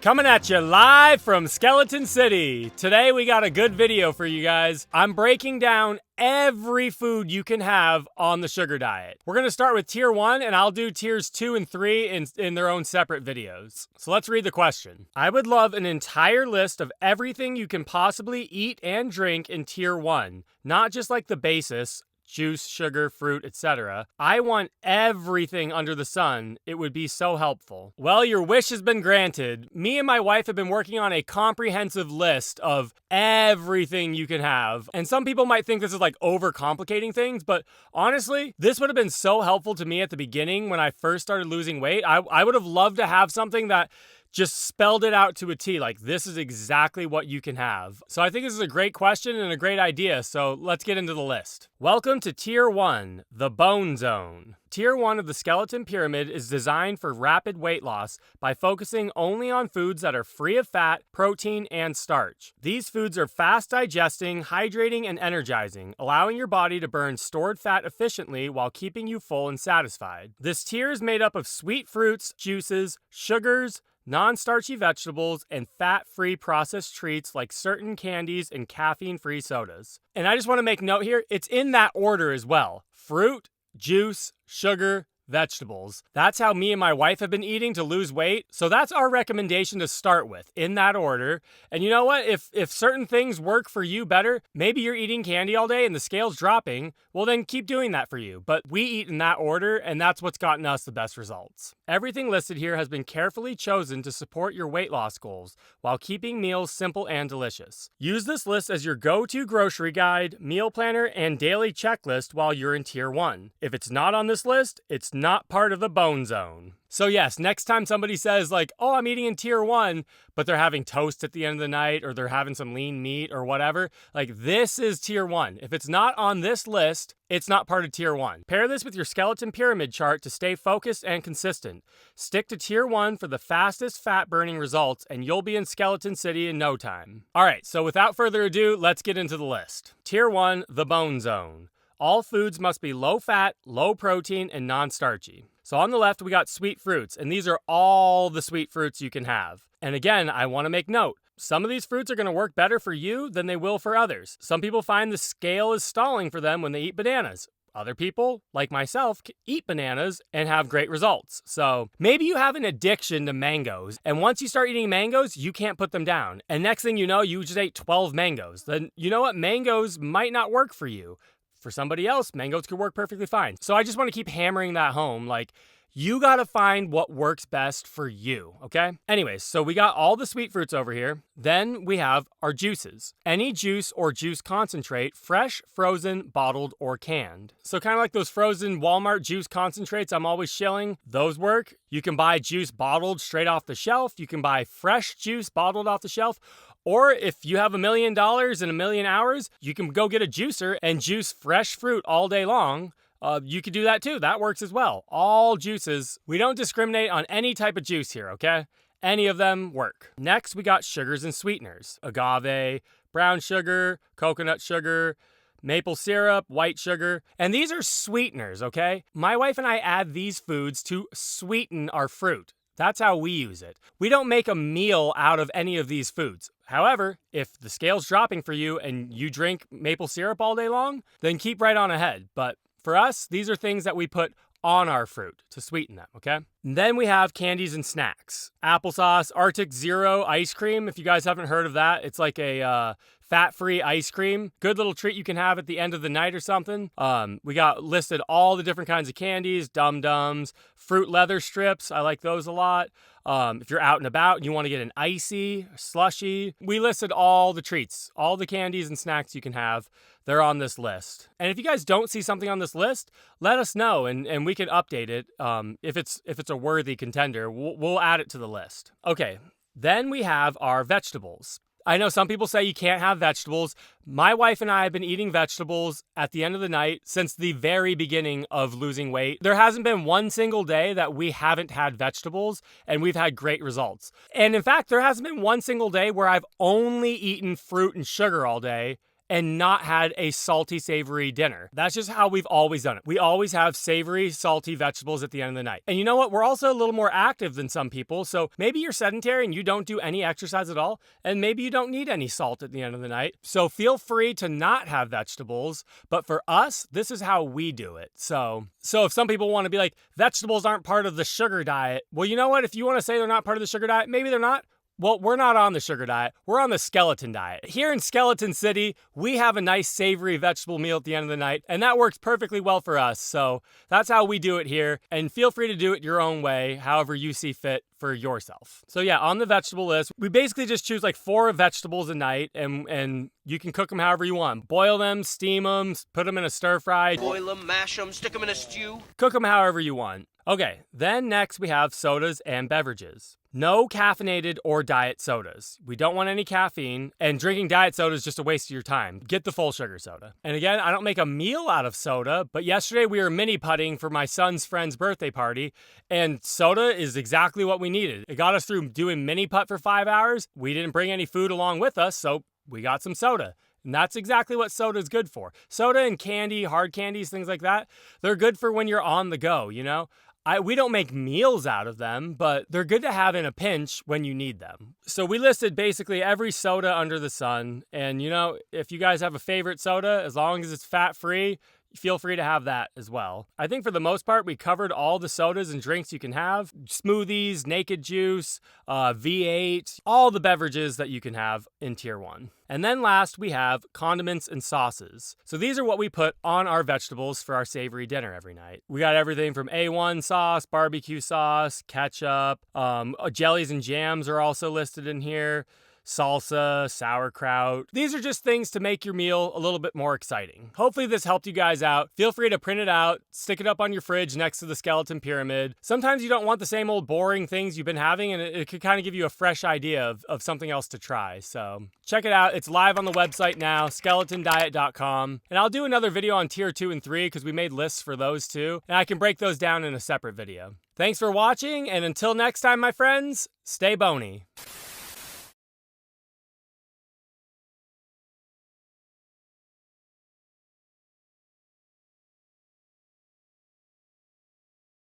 Coming at you live from Skeleton City. Today we got a good video for you guys. I'm breaking down every food you can have on the sugar diet. We're going to start with tier 1 and I'll do tiers 2 and 3 in their own separate videos. So let's read the question. I would love an entire list of everything you can possibly eat and drink in tier 1, not just like the basis, juice, sugar, fruit, etc. I want everything under the sun. It would be so helpful. Well, your wish has been granted. Me and my wife have been working on a comprehensive list of everything you can have. And some people might think this is like overcomplicating things, but honestly, this would have been so helpful to me at the beginning when I first started losing weight. I would have loved to have something that just spelled it out to a T, like this is exactly what you can have. So I think this is a great question and a great idea, so let's get into the list. Welcome to Tier 1, the Bone Zone. Tier 1 of the skeleton pyramid is designed for rapid weight loss by focusing only on foods that are free of fat, protein, and starch. These foods are fast digesting, hydrating, and energizing, allowing your body to burn stored fat efficiently while keeping you full and satisfied. This tier is made up of sweet fruits, juices, sugars, non-starchy vegetables, and fat-free processed treats like certain candies and caffeine-free sodas. And I just want to make note here, it's in that order as well. Fruit, juice, sugar, vegetables. That's how me and my wife have been eating to lose weight. So that's our recommendation to start with, in that order. And you know what? If certain things work for you better, maybe you're eating candy all day and the scale's dropping, well then keep doing that for you. But we eat in that order, and that's what's gotten us the best results. Everything listed here has been carefully chosen to support your weight loss goals while keeping meals simple and delicious. Use this list as your go-to grocery guide, meal planner, and daily checklist while you're in Tier 1. If it's not on this list, it's not part of the Bone Zone. So yes, next time somebody says like, oh, I'm eating in Tier 1, but they're having toast at the end of the night or they're having some lean meat or whatever, like this is Tier 1. If it's not on this list, it's not part of Tier 1. Pair this with your skeleton pyramid chart to stay focused and consistent. Stick to Tier 1 for the fastest fat-burning results, and you'll be in Skeleton City in no time. Alright, so without further ado, let's get into the list. Tier 1, the Bone Zone. All foods must be low fat, low protein, and non-starchy. So on the left, we got sweet fruits, and these are all the sweet fruits you can have. And again, I want to make note, some of these fruits are going to work better for you than they will for others. Some people find the scale is stalling for them when they eat bananas. Other people, like myself, eat bananas and have great results. So maybe you have an addiction to mangoes, and once you start eating mangoes, you can't put them down. And next thing you know, you just ate 12 mangoes. Then you know what? Mangoes might not work for you. For somebody else, mangoes could work perfectly fine. So I just want to keep hammering that home. Like, you got to find what works best for you, okay? Anyways, so we got all the sweet fruits over here. Then we have our juices. Any juice or juice concentrate, fresh, frozen, bottled, or canned. So kind of like those frozen Walmart juice concentrates I'm always shilling, those work. You can buy juice bottled straight off the shelf. You can buy fresh juice bottled off the shelf. Or if you have $1 million and 1,000,000 hours, you can go get a juicer and juice fresh fruit all day long. You could do that too. That works as well. All juices. We don't discriminate on any type of juice here, okay? Any of them work. Next, we got sugars and sweeteners. Agave, brown sugar, coconut sugar, maple syrup, white sugar. And these are sweeteners, okay? My wife and I add these foods to sweeten our fruit. That's how we use it. We don't make a meal out of any of these foods. However, if the scale's dropping for you and you drink maple syrup all day long, then keep right on ahead. But for us, these are things that we put on our fruit to sweeten them, okay? And then we have candies and snacks. Applesauce, Arctic Zero ice cream, if you guys haven't heard of that. It's like a fat-free ice cream. Good little treat you can have at the end of the night or something. We got listed all the different kinds of candies, Dum-Dums, fruit leather strips. I like those a lot. If you're out and about and you want to get an icy, slushy, we listed all the treats, all the candies and snacks you can have. They're on this list. And if you guys don't see something on this list, let us know and we can update it. If it's a worthy contender, we'll add it to the list. Okay, then we have our vegetables. I know some people say you can't have vegetables. My wife and I have been eating vegetables at the end of the night since the very beginning of losing weight. There hasn't been one single day that we haven't had vegetables, and we've had great results. And in fact, there hasn't been one single day where I've only eaten fruit and sugar all day, and not had a salty, savory dinner. That's just how we've always done it. We always have savory, salty vegetables at the end of the night. And you know what? We're also a little more active than some people. So maybe you're sedentary and you don't do any exercise at all. And maybe you don't need any salt at the end of the night. So feel free to not have vegetables. But for us, this is how we do it. So if some people want to be like, vegetables aren't part of the sugar diet. Well, you know what? If you want to say they're not part of the sugar diet, maybe they're not. Well, we're not on the sugar diet. We're on the skeleton diet. Here in Skeleton City, we have a nice savory vegetable meal at the end of the night, and that works perfectly well for us. So that's how we do it here, and feel free to do it your own way, however you see fit for yourself. So yeah, on the vegetable list, we basically just choose like 4 vegetables a night, and you can cook them however you want. Boil them, steam them, put them in a stir fry. Boil them, mash them, stick them in a stew. Cook them however you want. Okay, then next we have sodas and beverages. No caffeinated or diet sodas. We don't want any caffeine, and drinking diet soda is just a waste of your time. Get the full sugar soda. And again, I don't make a meal out of soda, but yesterday we were mini putting for my son's friend's birthday party, and soda is exactly what we needed. It got us through doing mini putt for 5 hours. We didn't bring any food along with us, so we got some soda. And that's exactly what soda is good for. Soda and candy, hard candies, things like that, they're good for when you're on the go, you know? We don't make meals out of them, but they're good to have in a pinch when you need them. So we listed basically every soda under the sun. And, you know, if you guys have a favorite soda, as long as it's fat-free, feel free to have that as well. I think for the most part, we covered all the sodas and drinks you can have. Smoothies, naked juice, V8, all the beverages that you can have in Tier 1. And then last, we have condiments and sauces. So these are what we put on our vegetables for our savory dinner every night. We got everything from A1 sauce, barbecue sauce, ketchup, jellies and jams are also listed in here. Salsa, sauerkraut. These are just things to make your meal a little bit more exciting. Hopefully this helped you guys out. Feel free to print it out, stick it up on your fridge next to the skeleton pyramid. Sometimes you don't want the same old boring things you've been having, and it could kind of give you a fresh idea of something else to try. So check it out. It's live on the website now, skeletondiet.com. And I'll do another video on Tier 2 and 3 because we made lists for those too, and I can break those down in a separate video. Thanks for watching, and until next time, my friends, stay bony.